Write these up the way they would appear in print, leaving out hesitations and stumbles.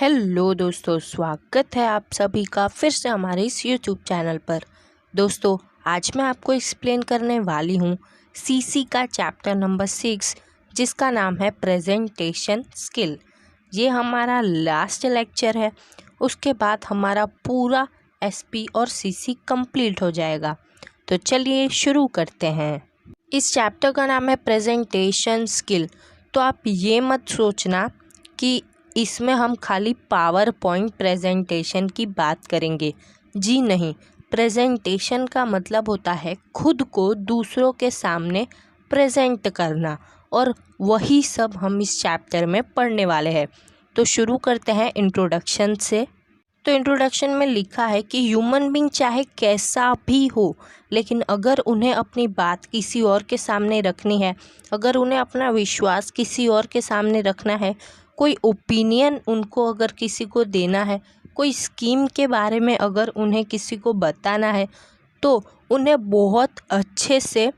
Hello दोस्तों, स्वागत है आप सभी का फिर से हमारे इस यूट्यूब चैनल पर। दोस्तों, आज मैं आपको एक्सप्लेन करने वाली हूँ सीसी का चैप्टर नंबर 6, जिसका नाम है प्रेजेंटेशन स्किल। ये हमारा लास्ट लेक्चर है। उसके बाद हमारा पूरा एसपी और सीसी कंप्लीट हो जाएगा। तो चलिए शुरू करते हैं। इस चैप्टर का नाम है प्रेजेंटेशन स्किल। तो आप ये मत सोचना कि इसमें हम खाली पावर पॉइंट प्रेजेंटेशन की बात करेंगे। जी नहीं, प्रेजेंटेशन का मतलब होता है खुद को दूसरों के सामने प्रेजेंट करना, और वही सब हम इस चैप्टर में पढ़ने वाले हैं। तो शुरू करते हैं इंट्रोडक्शन से। तो इंट्रोडक्शन में लिखा है कि ह्यूमन बीइंग चाहे कैसा भी हो, लेकिन अगर उन्हें अपनी बात किसी और के सामने रखनी है, अगर उन्हें अपना विश्वास किसी और के सामने रखना है, कोई ओपिनियन उनको अगर किसी को देना है, कोई स्कीम के बारे में अगर उन्हें किसी को बताना है, तो उन्हें बहुत अच्छे से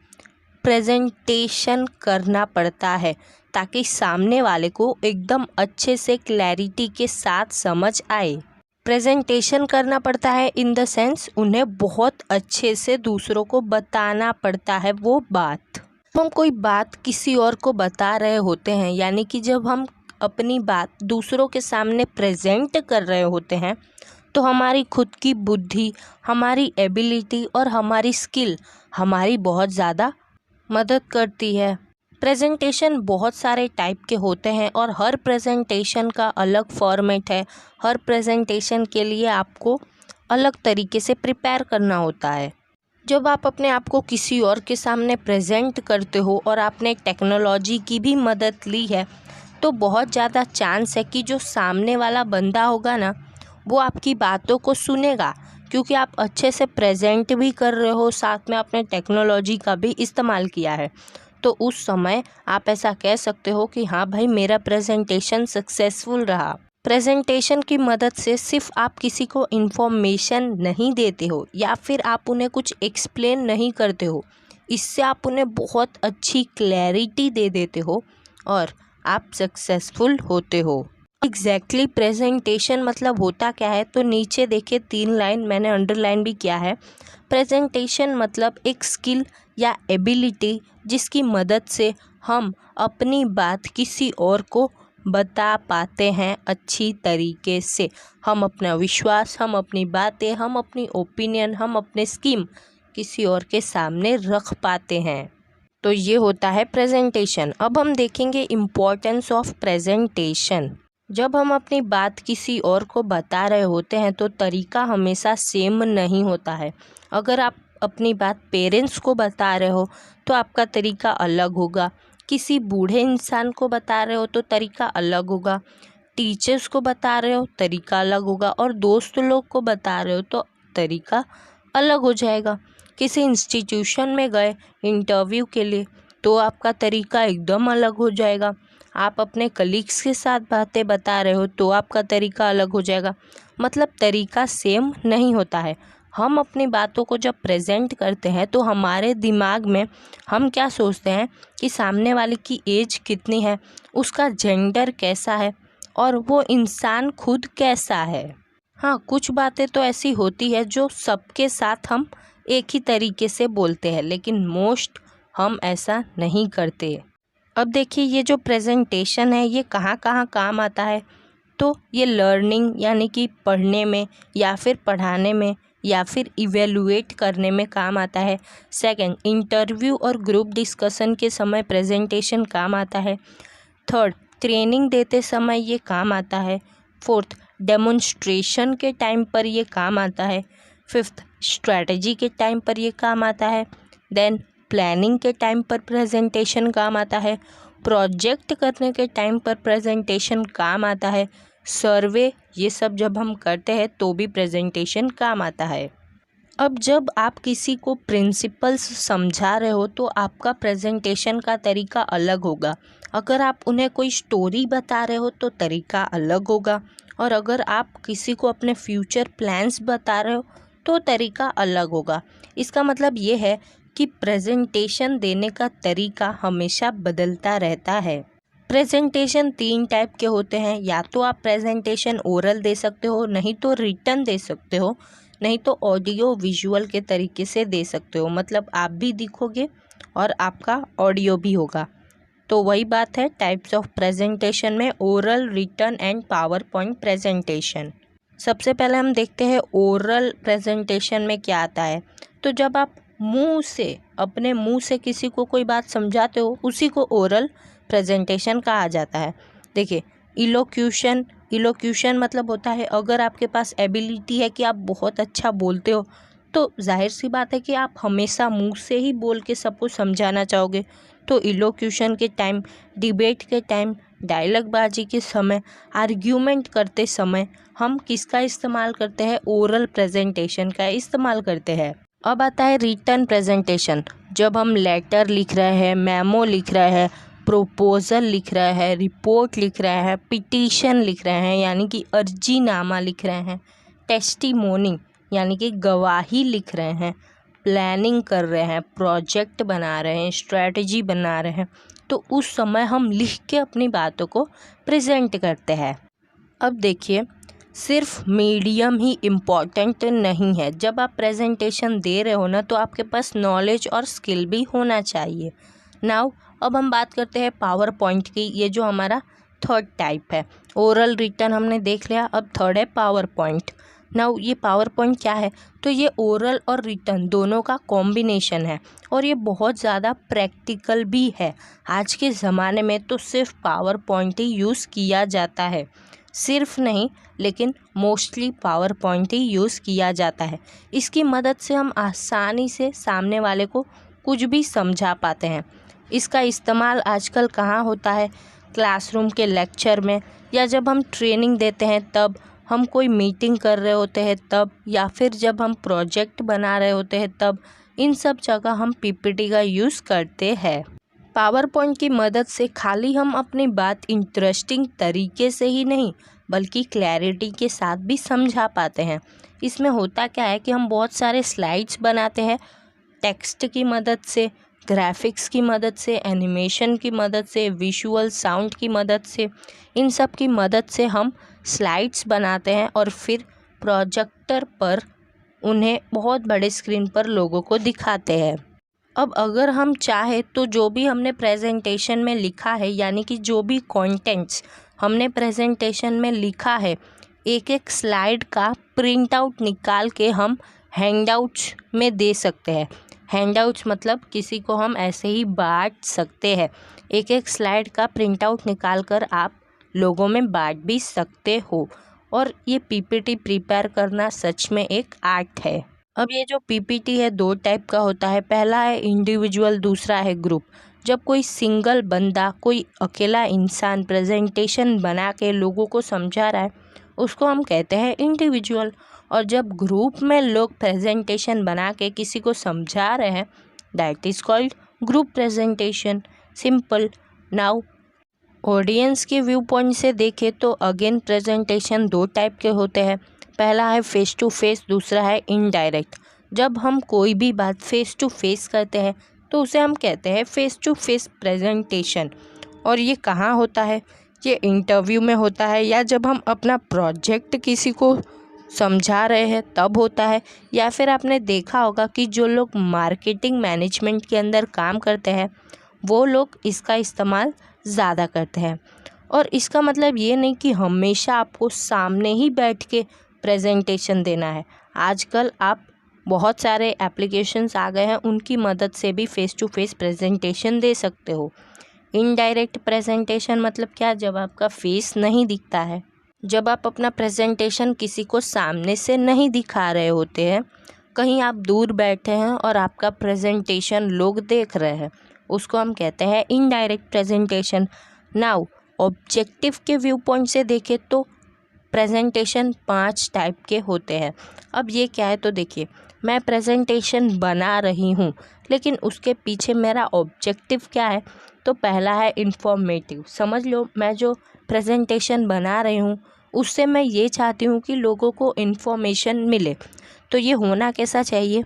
प्रेजेंटेशन करना पड़ता है, ताकि सामने वाले को एकदम अच्छे से क्लैरिटी के साथ समझ आए। प्रेजेंटेशन करना पड़ता है इन द सेंस उन्हें बहुत अच्छे से दूसरों को बताना पड़ता है वो बात। हम कोई बात किसी और को बता रहे होते हैं, यानी कि जब हम अपनी बात दूसरों के सामने प्रेजेंट कर रहे होते हैं, तो हमारी खुद की बुद्धि, हमारी एबिलिटी और हमारी स्किल हमारी बहुत ज़्यादा मदद करती है। प्रेजेंटेशन बहुत सारे टाइप के होते हैं और हर प्रेजेंटेशन का अलग फॉर्मेट है। हर प्रेजेंटेशन के लिए आपको अलग तरीके से प्रिपेयर करना होता है। जब आप अपने आप को किसी और के सामने प्रेजेंट करते हो और आपने टेक्नोलॉजी की भी मदद ली है, तो बहुत ज़्यादा चांस है कि जो सामने वाला बंदा होगा ना, वो आपकी बातों को सुनेगा, क्योंकि आप अच्छे से प्रेजेंट भी कर रहे हो, साथ में आपने टेक्नोलॉजी का भी इस्तेमाल किया है। तो उस समय आप ऐसा कह सकते हो कि हाँ भाई, मेरा प्रेजेंटेशन सक्सेसफुल रहा। प्रेजेंटेशन की मदद से सिर्फ आप किसी को इन्फॉर्मेशन नहीं देते हो या फिर आप उन्हें कुछ एक्सप्लेन नहीं करते हो, इससे आप उन्हें बहुत अच्छी क्लैरिटी दे देते हो और आप सक्सेसफुल होते हो। एग्जैक्टली प्रेजेंटेशन मतलब होता क्या है, तो नीचे देखिए 3 लाइन मैंने अंडरलाइन भी किया है। प्रेजेंटेशन मतलब एक स्किल या एबिलिटी जिसकी मदद से हम अपनी बात किसी और को बता पाते हैं अच्छी तरीके से। हम अपना विश्वास, हम अपनी बातें, हम अपनी ओपिनियन, हम अपने स्कीम किसी और के सामने रख पाते हैं। तो ये होता है प्रेजेंटेशन। अब हम देखेंगे इम्पोर्टेंस ऑफ प्रेजेंटेशन। जब हम अपनी बात किसी और को बता रहे होते हैं, तो तरीका हमेशा सेम नहीं होता है। अगर आप अपनी बात पेरेंट्स को बता रहे हो तो आपका तरीका अलग होगा, किसी बूढ़े इंसान को बता रहे हो तो तरीका अलग होगा, टीचर्स को बता रहे हो तरीका अलग होगा, और दोस्त लोग को बता रहे हो तो तरीका अलग हो जाएगा। किसी इंस्टीट्यूशन में गए इंटरव्यू के लिए तो आपका तरीका एकदम अलग हो जाएगा। आप अपने कलीग्स के साथ बातें बता रहे हो तो आपका तरीका अलग हो जाएगा। मतलब तरीका सेम नहीं होता है। हम अपनी बातों को जब प्रेजेंट करते हैं तो हमारे दिमाग में हम क्या सोचते हैं कि सामने वाले की एज कितनी है, उसका जेंडर कैसा है, और वो इंसान खुद कैसा है। हाँ, कुछ बातें तो ऐसी होती है जो सबके साथ हम एक ही तरीके से बोलते हैं, लेकिन मोस्ट हम ऐसा नहीं करते। अब देखिए, ये जो प्रेजेंटेशन है ये कहाँ कहाँ काम आता है। तो ये लर्निंग यानी कि पढ़ने में या फिर पढ़ाने में या फिर इवेलुएट करने में काम आता है। सेकंड, इंटरव्यू और ग्रुप डिस्कशन के समय प्रेजेंटेशन काम आता है। थर्ड, ट्रेनिंग देते समय ये काम आता है। फोर्थ, डेमोन्स्ट्रेशन के टाइम पर ये काम आता है। फिफ्थ, स्ट्रैटेजी के टाइम पर ये काम आता है। देन प्लानिंग के टाइम पर प्रेजेंटेशन काम आता है। प्रोजेक्ट करने के टाइम पर प्रेजेंटेशन काम आता है। सर्वे, ये सब जब हम करते हैं तो भी प्रेजेंटेशन काम आता है। अब जब आप किसी को प्रिंसिपल्स समझा रहे हो तो आपका प्रेजेंटेशन का तरीका अलग होगा। अगर आप उन्हें कोई स्टोरी बता रहे हो तो तरीका अलग होगा, और अगर आप किसी को अपने फ्यूचर प्लान्स बता रहे हो तो तरीका अलग होगा। इसका मतलब ये है कि प्रेजेंटेशन देने का तरीका हमेशा बदलता रहता है। प्रेजेंटेशन 3 टाइप के होते हैं, या तो आप प्रेजेंटेशन ओरल दे सकते हो, नहीं तो रिटन दे सकते हो, नहीं तो ऑडियो विजुअल के तरीके से दे सकते हो। मतलब आप भी दिखोगे और आपका ऑडियो भी होगा। तो वही बात है टाइप्स ऑफ प्रेजेंटेशन में, oral, written and PowerPoint presentation. सबसे पहले हम देखते हैं ओरल प्रेजेंटेशन में क्या आता है। तो जब आप अपने मुंह से किसी को कोई बात समझाते हो, उसी को ओरल प्रेजेंटेशन कहा जाता है। देखिए, इलोक्यूशन मतलब होता है, अगर आपके पास एबिलिटी है कि आप बहुत अच्छा बोलते हो, तो जाहिर सी बात है कि आप हमेशा मुंह से ही बोल के सबको समझाना चाहोगे। तो इलोक्यूशन के टाइम, डिबेट के टाइम, डायलॉग बाजी के समय, आर्ग्यूमेंट करते समय हम किसका इस्तेमाल करते हैं? ओरल प्रेजेंटेशन का इस्तेमाल करते हैं। अब आता है रिटन प्रेजेंटेशन। जब हम लेटर लिख रहे हैं, मेमो लिख रहे हैं, प्रोपोज़ल लिख रहे हैं, रिपोर्ट लिख रहे हैं, पिटीशन लिख रहे हैं यानी कि अर्जीनामा लिख रहे हैं, टेस्टिमोनी यानी कि गवाही लिख रहे हैं, प्लानिंग कर रहे हैं, प्रोजेक्ट बना रहे हैं, स्ट्रेटजी बना रहे हैं, तो उस समय हम लिख के अपनी बातों को प्रेजेंट करते हैं। अब देखिए, सिर्फ मीडियम ही इम्पॉर्टेंट नहीं है। जब आप प्रेजेंटेशन दे रहे हो ना, तो आपके पास नॉलेज और स्किल भी होना चाहिए। नाउ अब हम बात करते हैं पावर पॉइंट की। ये जो हमारा थर्ड टाइप है, ओरल, रिटन हमने देख लिया, अब थर्ड है पावर पॉइंट। नाउ ये पावर पॉइंट क्या है? तो ये ओरल और रिटन दोनों का कॉम्बिनेशन है, और ये बहुत ज़्यादा प्रैक्टिकल भी है। आज के ज़माने में तो सिर्फ पावर पॉइंट ही यूज़ किया जाता है, सिर्फ नहीं लेकिन मोस्टली पावर पॉइंट ही यूज़ किया जाता है। इसकी मदद से हम आसानी से सामने वाले को कुछ भी समझा पाते हैं। इसका इस्तेमाल आजकल कहाँ होता है? क्लासरूम के लेक्चर में, या जब हम ट्रेनिंग देते हैं तब, हम कोई मीटिंग कर रहे होते हैं तब, या फिर जब हम प्रोजेक्ट बना रहे होते हैं तब, इन सब जगह हम पीपीटी का यूज़ करते हैं। पावर पॉइंट की मदद से खाली हम अपनी बात इंटरेस्टिंग तरीके से ही नहीं, बल्कि क्लैरिटी के साथ भी समझा पाते हैं। इसमें होता क्या है कि हम बहुत सारे स्लाइड्स बनाते हैं, टेक्स्ट की मदद से, ग्राफिक्स की मदद से, एनिमेशन की मदद से, विजुअल साउंड की मदद से, इन सब की मदद से हम स्लाइड्स बनाते हैं और फिर प्रोजेक्टर पर उन्हें बहुत बड़े स्क्रीन पर लोगों को दिखाते हैं। अब अगर हम चाहे तो जो भी हमने प्रेजेंटेशन में लिखा है, यानी कि जो भी कंटेंट्स हमने प्रेजेंटेशन में लिखा है, एक एक स्लाइड का प्रिंट आउट निकाल के हम हैंडआउट्स में दे सकते हैं। हैंडआउट्स मतलब किसी को हम ऐसे ही बांट सकते हैं। एक एक स्लाइड का प्रिंट आउट निकाल कर आप लोगों में बांट भी सकते हो। और ये पीपीटी प्रिपेयर करना सच में एक आर्ट है। अब ये जो पीपीटी है 2 टाइप का होता है। पहला है इंडिविजुअल, दूसरा है ग्रुप। जब कोई सिंगल बंदा, कोई अकेला इंसान प्रेजेंटेशन बना के लोगों को समझा रहा है, उसको हम कहते हैं इंडिविजुअल। और जब ग्रुप में लोग प्रेजेंटेशन बना के किसी को समझा रहे हैं, that is called group presentation. Simple. Now audience के व्यू पॉइंट से देखें तो अगेन प्रेजेंटेशन 2 टाइप के होते हैं। पहला है फेस टू फेस, दूसरा है इनडायरेक्ट। जब हम कोई भी बात फेस टू फेस करते हैं तो उसे हम कहते हैं फेस टू फेस प्रेजेंटेशन। और ये कहाँ होता है? ये इंटरव्यू में होता है, या जब हम अपना प्रोजेक्ट किसी को समझा रहे हैं तब होता है, या फिर आपने देखा होगा कि जो लोग मार्केटिंग मैनेजमेंट के अंदर काम करते हैं वो लोग इसका इस्तेमाल ज़्यादा करते हैं। और इसका मतलब ये नहीं कि हमेशा आपको सामने ही बैठ के प्रेजेंटेशन देना है। आजकल आप बहुत सारे एप्लीकेशंस आ गए हैं, उनकी मदद से भी फ़ेस टू फेस प्रेजेंटेशन दे सकते हो। इनडायरेक्ट प्रेजेंटेशन मतलब क्या? जब आपका फेस नहीं दिखता है, जब आप अपना प्रेजेंटेशन किसी को सामने से नहीं दिखा रहे होते हैं, कहीं आप दूर बैठे हैं और आपका प्रेजेंटेशन लोग देख रहे हैं, उसको हम कहते हैं इनडायरेक्ट प्रेजेंटेशन। नाउ ऑब्जेक्टिव के व्यू पॉइंट से देखें तो प्रेजेंटेशन 5 टाइप के होते हैं। अब ये क्या है? तो देखिए, मैं प्रेजेंटेशन बना रही हूँ, लेकिन उसके पीछे मेरा ऑब्जेक्टिव क्या है? तो पहला है इन्फॉर्मेटिव। समझ लो, मैं जो प्रेजेंटेशन बना रही हूँ उससे मैं ये चाहती हूँ कि लोगों को इन्फॉर्मेशन मिले। तो ये होना कैसा चाहिए?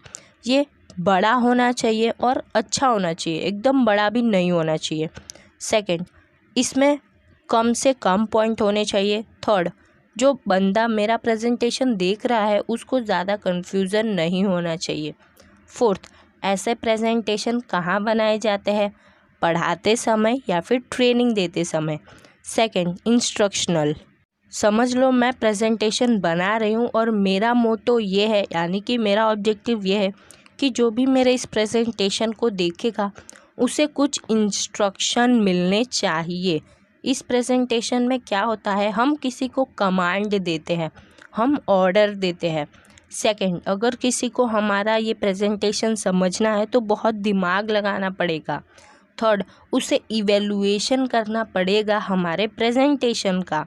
ये बड़ा होना चाहिए और अच्छा होना चाहिए, एकदम बड़ा भी नहीं होना चाहिए। सेकंड, इसमें कम से कम पॉइंट होने चाहिए। थर्ड, जो बंदा मेरा प्रेजेंटेशन देख रहा है उसको ज़्यादा कन्फ्यूज़न नहीं होना चाहिए। फोर्थ, ऐसे प्रेजेंटेशन कहाँ बनाए जाते हैं, पढ़ाते समय या फिर ट्रेनिंग देते समय। सेकंड, इंस्ट्रक्शनल, समझ लो मैं प्रेजेंटेशन बना रही हूँ और मेरा मोटो ये है, यानी कि मेरा ऑब्जेक्टिव ये है कि जो भी मेरे इस प्रेजेंटेशन को देखेगा उसे कुछ इंस्ट्रक्शन मिलने चाहिए। इस प्रेजेंटेशन में क्या होता है, हम किसी को कमांड देते हैं, हम ऑर्डर देते हैं। सेकंड, अगर किसी को हमारा ये प्रेजेंटेशन समझना है तो बहुत दिमाग लगाना पड़ेगा। थर्ड, उसे इवैल्यूएशन करना पड़ेगा हमारे प्रेजेंटेशन का।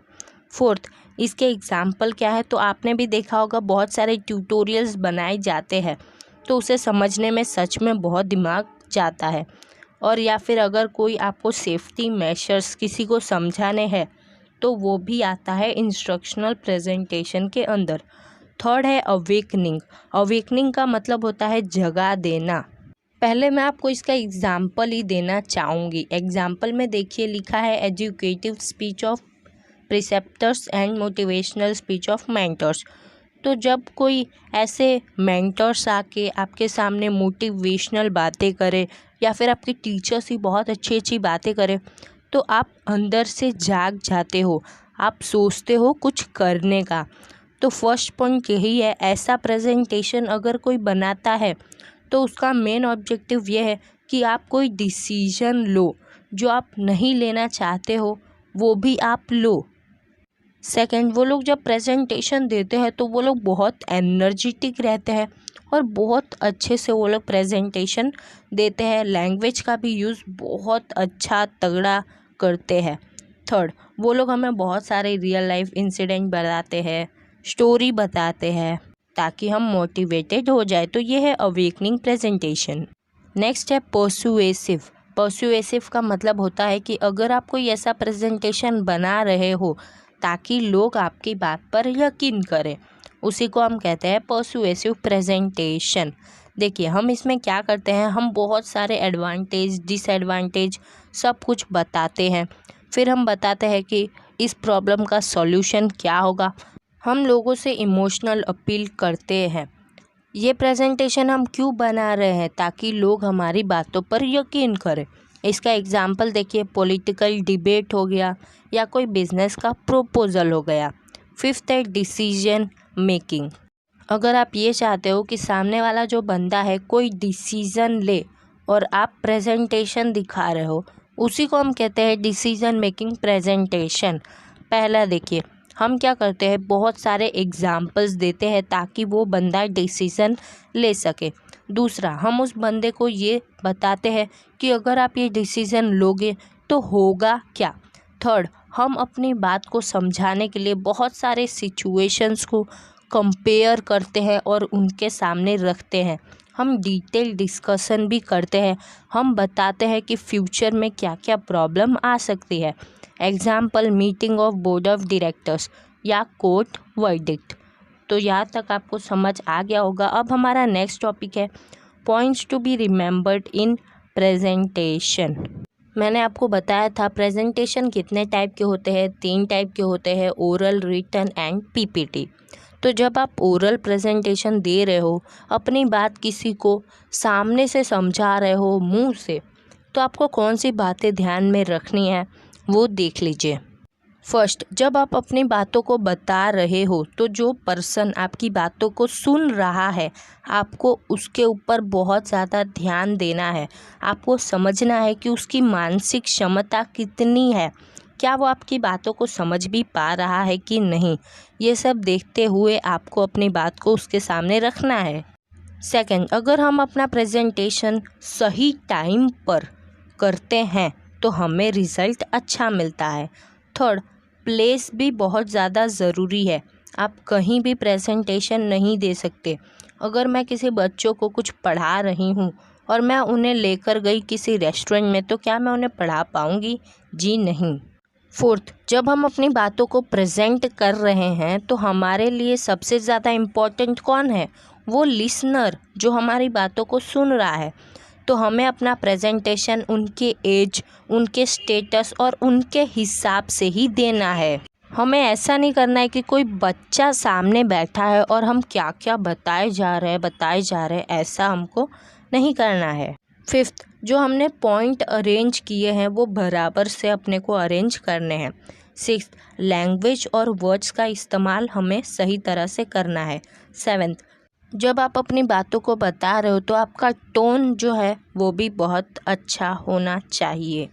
फोर्थ, इसके एग्जाम्पल क्या है, तो आपने भी देखा होगा बहुत सारे ट्यूटोरियल्स बनाए जाते हैं, तो उसे समझने में सच में बहुत दिमाग जाता है। और या फिर अगर कोई आपको सेफ्टी मेजर्स किसी को समझाने हैं तो वो भी आता है इंस्ट्रक्शनल प्रेजेंटेशन के अंदर। थर्ड है अवेकनिंग। अवेकनिंग का मतलब होता है जगा देना। पहले मैं आपको इसका एग्जाम्पल ही देना चाहूँगी। एग्जाम्पल में देखिए लिखा है educative speech of preceptors and motivational speech of mentors. तो जब कोई ऐसे मेंटर्स आके आपके सामने मोटिवेशनल बातें करे या फिर आपके टीचर्स ही बहुत अच्छी अच्छी बातें करे तो आप अंदर से जाग जाते हो, आप सोचते हो कुछ करने का। तो फर्स्ट पॉइंट यही है, ऐसा प्रेजेंटेशन अगर कोई बनाता है तो उसका मेन ऑब्जेक्टिव ये है कि आप कोई डिसीजन लो, जो आप नहीं लेना चाहते हो वो भी आप लो। सेकंड, वो लोग जब प्रेजेंटेशन देते हैं तो वो लोग बहुत एनर्जेटिक रहते हैं और बहुत अच्छे से वो लोग प्रेजेंटेशन देते हैं, लैंग्वेज का भी यूज़ बहुत अच्छा तगड़ा करते हैं। थर्ड, वो लोग हमें बहुत सारे रियल लाइफ इंसिडेंट बताते हैं, स्टोरी बताते हैं ताकि हम मोटिवेटेड हो जाए। तो ये है अवेकनिंग प्रेजेंटेशन। नेक्स्ट है पर्सुएसिव। पर्सुएसिव का मतलब होता है कि अगर आप कोई ऐसा प्रेजेंटेशन बना रहे हो ताकि लोग आपकी बात पर यकीन करें, उसी को हम कहते हैं पर्सुएसिव प्रेजेंटेशन। देखिए हम इसमें क्या करते हैं, हम बहुत सारे एडवांटेज डिसएडवांटेज सब कुछ बताते हैं, फिर हम बताते हैं कि इस प्रॉब्लम का सॉल्यूशन क्या होगा। हम लोगों से इमोशनल अपील करते हैं। ये प्रेजेंटेशन हम क्यों बना रहे हैं, ताकि लोग हमारी बातों पर यकीन करें। इसका एग्जाम्पल देखिए, पॉलिटिकल डिबेट हो गया या कोई बिजनेस का प्रपोजल हो गया। फिफ्थ है डिसीजन मेकिंग। अगर आप ये चाहते हो कि सामने वाला जो बंदा है कोई डिसीजन ले और आप प्रेजेंटेशन दिखा रहे हो, उसी को हम कहते हैं डिसीजन मेकिंग प्रेजेंटेशन। पहला देखिए, हम क्या करते हैं, बहुत सारे एग्जाम्पल्स देते हैं ताकि वो बंदा डिसीज़न ले सके। दूसरा, हम उस बंदे को ये बताते हैं कि अगर आप ये डिसीज़न लोगे तो होगा क्या। थर्ड, हम अपनी बात को समझाने के लिए बहुत सारे सिचुएशंस को कंपेयर करते हैं और उनके सामने रखते हैं। हम डिटेल डिस्कशन भी करते हैं, हम बताते हैं कि फ्यूचर में क्या क्या प्रॉब्लम आ सकती है। Example, meeting of board of directors या कोर्ट वर्डिक्ट। तो यहाँ तक आपको समझ आ गया होगा। अब हमारा नेक्स्ट टॉपिक है points to be remembered in presentation. मैंने आपको बताया था प्रेजेंटेशन कितने टाइप के होते हैं, 3 टाइप के होते हैं, ओरल, रिटन एंड पीपीटी। तो जब आप ओरल प्रेजेंटेशन दे रहे हो, अपनी बात किसी को सामने से समझा रहे हो मुंह से, तो आपको कौन सी बातें ध्यान में रखनी है वो देख लीजिए। फर्स्ट, जब आप अपनी बातों को बता रहे हो तो जो पर्सन आपकी बातों को सुन रहा है, आपको उसके ऊपर बहुत ज़्यादा ध्यान देना है। आपको समझना है कि उसकी मानसिक क्षमता कितनी है, क्या वो आपकी बातों को समझ भी पा रहा है कि नहीं। ये सब देखते हुए आपको अपनी बात को उसके सामने रखना है। सेकंड, अगर हम अपना प्रेजेंटेशन सही टाइम पर करते हैं तो हमें रिज़ल्ट अच्छा मिलता है। थर्ड, प्लेस भी बहुत ज़्यादा ज़रूरी है। आप कहीं भी प्रेजेंटेशन नहीं दे सकते। अगर मैं किसी बच्चों को कुछ पढ़ा रही हूँ और मैं उन्हें लेकर गई किसी रेस्टोरेंट में, तो क्या मैं उन्हें पढ़ा पाऊँगी? जी नहीं। फोर्थ, जब हम अपनी बातों को प्रेजेंट कर रहे हैं तो हमारे लिए सबसे ज़्यादा इम्पोर्टेंट कौन है? वो लिसनर जो हमारी बातों को सुन रहा है। तो हमें अपना प्रेजेंटेशन उनके एज, उनके स्टेटस और उनके हिसाब से ही देना है। हमें ऐसा नहीं करना है कि कोई बच्चा सामने बैठा है और हम क्या क्या बताए जा रहे हैं, ऐसा हमको नहीं करना है। फिफ्थ, जो हमने पॉइंट अरेंज किए हैं वो बराबर से अपने को अरेंज करने हैं। सिक्स्थ, लैंग्वेज और वर्ड्स का इस्तेमाल हमें सही तरह से करना है। सेवेंथ, जब आप अपनी बातों को बता रहे हो तो आपका टोन जो है वो भी बहुत अच्छा होना चाहिए।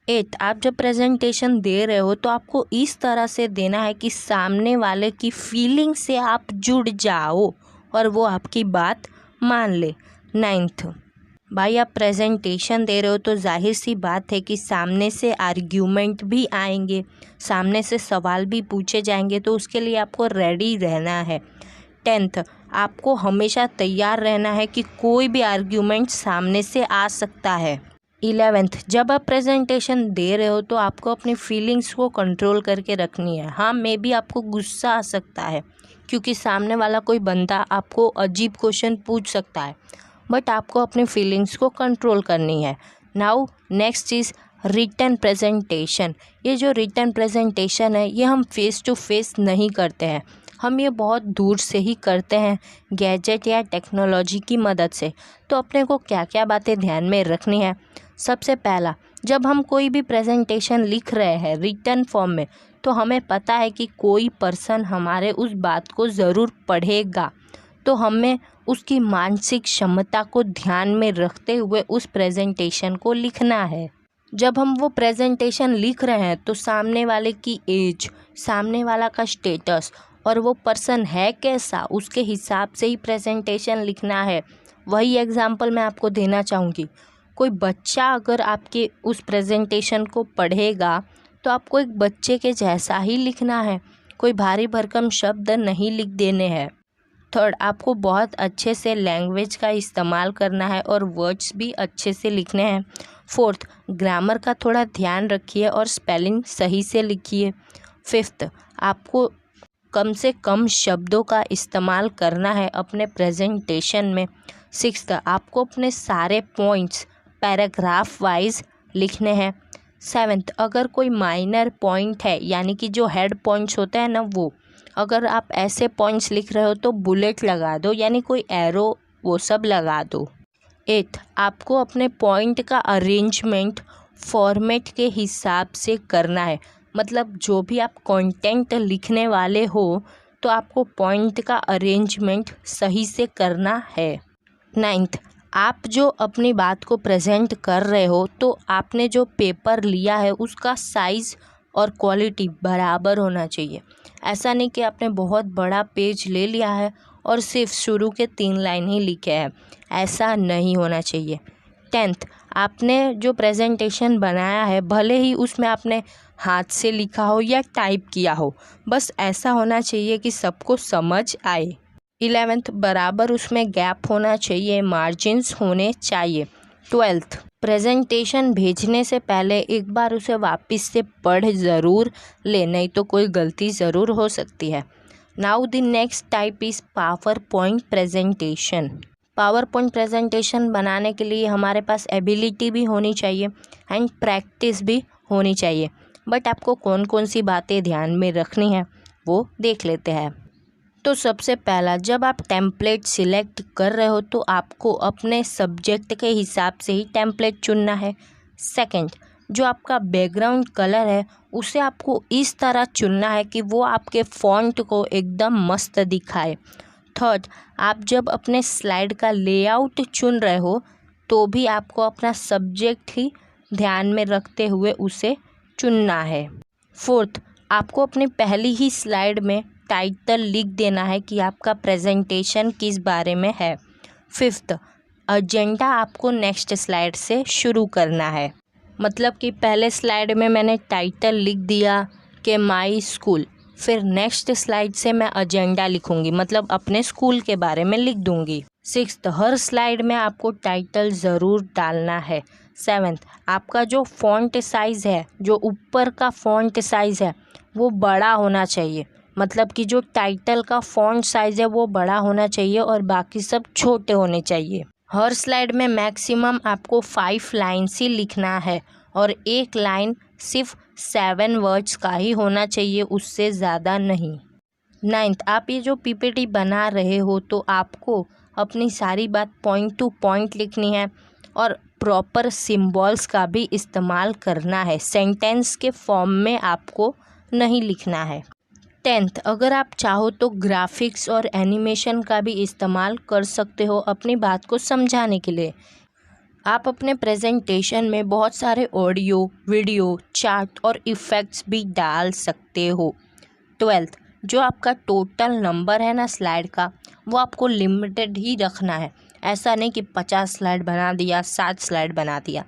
एट, आप जब प्रेजेंटेशन दे रहे हो तो आपको इस तरह से देना है कि सामने वाले की फीलिंग से आप जुड़ जाओ और वो आपकी बात मान ले। नाइन्थ, भाई आप प्रेजेंटेशन दे रहे हो तो जाहिर सी बात है कि सामने से आर्ग्यूमेंट भी आएंगे, सामने से सवाल भी पूछे जाएंगे, तो उसके लिए आपको रेडी रहना है। टेंथ, आपको हमेशा तैयार रहना है कि कोई भी आर्ग्यूमेंट सामने से आ सकता है। 11th, जब आप प्रेजेंटेशन दे रहे हो तो आपको अपनी फीलिंग्स को कंट्रोल करके रखनी है। हाँ, मे बी आपको गुस्सा आ सकता है क्योंकि सामने वाला कोई बंदा आपको अजीब क्वेश्चन पूछ सकता है, बट आपको अपनी फीलिंग्स को कंट्रोल करनी है। नाउ नेक्स्ट चीज़, रिटन प्रेजेंटेशन। ये जो रिटन प्रेजेंटेशन है ये हम फेस टू फेस नहीं करते हैं, हम ये बहुत दूर से ही करते हैं गैजेट या टेक्नोलॉजी की मदद से। तो अपने को क्या क्या बातें ध्यान में रखनी है। सबसे पहला, जब हम कोई भी प्रेजेंटेशन लिख रहे हैं रिटन फॉर्म में, तो हमें पता है कि कोई पर्सन हमारे उस बात को ज़रूर पढ़ेगा, तो हमें उसकी मानसिक क्षमता को ध्यान में रखते हुए उस प्रेजेंटेशन को लिखना है। जब हम वो प्रेजेंटेशन लिख रहे हैं तो सामने वाले की एज, सामने वाला का स्टेटस और वो पर्सन है कैसा, उसके हिसाब से ही प्रेजेंटेशन लिखना है। वही एग्जाम्पल मैं आपको देना चाहूँगी। कोई बच्चा अगर आपके उस प्रेजेंटेशन को पढ़ेगा तो आपको एक बच्चे के जैसा ही लिखना है, कोई भारी भरकम शब्द नहीं लिख देने हैं। थर्ड, आपको बहुत अच्छे से लैंग्वेज का इस्तेमाल करना है और वर्ड्स भी अच्छे से लिखने हैं। फोर्थ, ग्रामर का थोड़ा ध्यान रखिए और स्पेलिंग सही से लिखिए। फिफ्थ, आपको कम से कम शब्दों का इस्तेमाल करना है अपने प्रेजेंटेशन में। सिक्स्थ, आपको अपने सारे पॉइंट्स पैराग्राफ वाइज लिखने हैं। सेवेंथ, अगर कोई माइनर पॉइंट है यानी कि जो हेड पॉइंट्स होते हैं ना, वो अगर आप ऐसे पॉइंट्स लिख रहे हो तो बुलेट लगा दो, यानी कोई एरो वो सब लगा दो। एथ, आपको अपने पॉइंट का अरेंजमेंट फॉर्मेट के हिसाब से करना है, मतलब जो भी आप कंटेंट लिखने वाले हो तो आपको पॉइंट का अरेंजमेंट सही से करना है। नाइन्थ, आप जो अपनी बात को प्रेजेंट कर रहे हो तो आपने जो पेपर लिया है उसका साइज़ और क्वालिटी बराबर होना चाहिए। ऐसा नहीं कि आपने बहुत बड़ा पेज ले लिया है और सिर्फ शुरू के 3 लाइन ही लिखे हैं, ऐसा नहीं होना चाहिए। 10th, आपने जो प्रेजेंटेशन बनाया है भले ही उसमें आपने हाथ से लिखा हो या टाइप किया हो, बस ऐसा होना चाहिए कि सबको समझ आए। 11th, बराबर उसमें गैप होना चाहिए, मार्जिन्स होने चाहिए। 12th, प्रेजेंटेशन भेजने से पहले एक बार उसे वापस से पढ़ ज़रूर ले, नहीं तो कोई गलती ज़रूर हो सकती है। Now the next type is power point presentation. Power point presentation बनाने के लिए हमारे पास एबिलिटी भी होनी चाहिए एंड प्रैक्टिस भी होनी चाहिए, बट आपको कौन कौन सी बातें ध्यान में रखनी है वो देख लेते हैं। तो सबसे पहला, जब आप टेम्पलेट सिलेक्ट कर रहे हो तो आपको अपने सब्जेक्ट के हिसाब से ही टेम्पलेट चुनना है। सेकंड, जो आपका बैकग्राउंड कलर है उसे आपको इस तरह चुनना है कि वो आपके फ़ॉन्ट को एकदम मस्त दिखाए। थर्ड, आप जब अपने स्लाइड का लेआउट चुन रहे हो तो भी आपको अपना सब्जेक्ट ही ध्यान में रखते हुए उसे चुनना है। फोर्थ, आपको अपनी पहली ही स्लाइड में टाइटल लिख देना है कि आपका प्रेजेंटेशन किस बारे में है। फिफ्थ, एजेंडा आपको नेक्स्ट स्लाइड से शुरू करना है, मतलब कि पहले स्लाइड में मैंने टाइटल लिख दिया कि माई स्कूल, फिर नेक्स्ट स्लाइड से मैं एजेंडा लिखूंगी, मतलब अपने स्कूल के बारे में लिख दूंगी। सिक्स्थ, हर स्लाइड में आपको टाइटल ज़रूर डालना है। सेवेंथ, आपका जो फॉन्ट साइज़ है, जो ऊपर का फॉन्ट साइज़ है वो बड़ा होना चाहिए, मतलब कि जो टाइटल का फॉन्ट साइज़ है वो बड़ा होना चाहिए और बाकी सब छोटे होने चाहिए। हर स्लाइड में मैक्सिमम आपको 5 लाइन्स ही लिखना है और एक लाइन सिर्फ 7 वर्ड्स का ही होना चाहिए, उससे ज़्यादा नहीं। 9th, आप ये जो पीपीटी बना रहे हो तो आपको अपनी सारी बात पॉइंट टू पॉइंट लिखनी है और प्रॉपर सिंबल्स का भी इस्तेमाल करना है, सेंटेंस के फॉर्म में आपको नहीं लिखना है। 10th, अगर आप चाहो तो ग्राफिक्स और एनिमेशन का भी इस्तेमाल कर सकते हो अपनी बात को समझाने के लिए। आप अपने प्रेजेंटेशन में बहुत सारे ऑडियो, वीडियो, चार्ट और इफ़ेक्ट्स भी डाल सकते हो। 12th, जो आपका टोटल नंबर है ना स्लाइड का, वो आपको लिमिटेड ही रखना है। ऐसा नहीं कि 50 स्लाइड बना दिया, 7 स्लाइड बना दिया।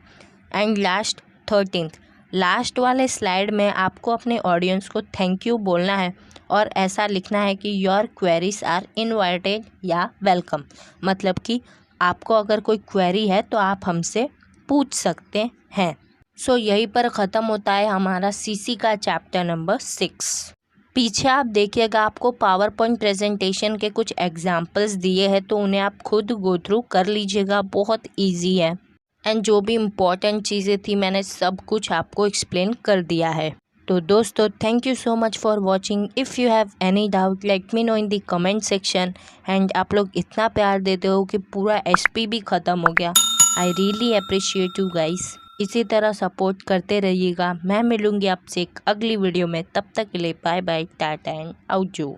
एंड लास्ट 13th, लास्ट वाले स्लाइड में आपको अपने ऑडियंस को थैंक यू बोलना है और ऐसा लिखना है कि योर क्वेरीज आर इनवाइटेड या वेलकम, मतलब कि आपको अगर कोई क्वेरी है तो आप हमसे पूछ सकते हैं। सो यहीं पर ख़त्म होता है हमारा सीसी का चैप्टर नंबर 6। पीछे आप देखिएगा, आपको पावर पॉइंट प्रेजेंटेशन के कुछ एग्जाम्पल्स दिए हैं तो उन्हें आप खुद गो थ्रू कर लीजिएगा, बहुत इजी है। एंड जो भी इम्पॉर्टेंट चीज़ें थी मैंने सब कुछ आपको एक्सप्लेन कर दिया है। तो दोस्तों, thank you so much for watching. If you have any doubt let me know in the comment section. And आप लोग इतना प्यार देते हो कि पूरा एसपी भी ख़त्म हो गया। I really appreciate you guys. इसी तरह सपोर्ट करते रहिएगा। मैं मिलूँगी आपसे एक अगली वीडियो में, तब तक के लिए bye bye, tata and out जो।